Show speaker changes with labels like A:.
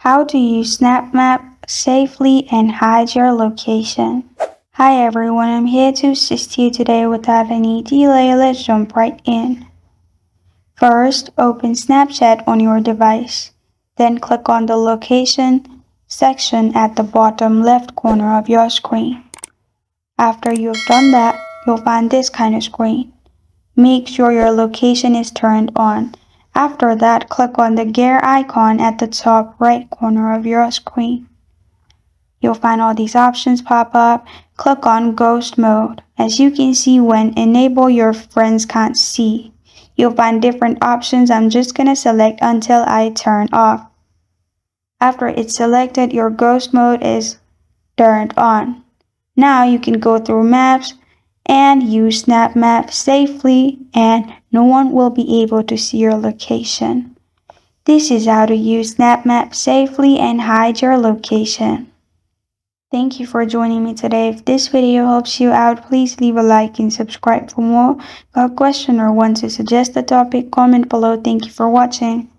A: How to use SnapMap safely and hide your location. Hi everyone, I'm here to assist you today without any delay. Let's jump right in. First, open Snapchat on your device. Then click on the location section at the bottom left corner of your screen. After you've done that, you'll find this kind of screen. Make sure your location is turned on. After that, click on the gear icon at the top right corner of your screen. You'll find all these options pop up. Click on Ghost Mode. As you can see, when enable, your friends can't see. You'll find different options. I'm just going to select until I turn off. After it's selected, your Ghost Mode is turned on. Now you can go through maps and use SnapMap safely, and no one will be able to see your location. This is how to use SnapMap safely and hide your location. Thank you for joining me today. If this video helps you out, please leave a like and subscribe for more. Got a question or want to suggest a topic? Comment below. Thank you for watching.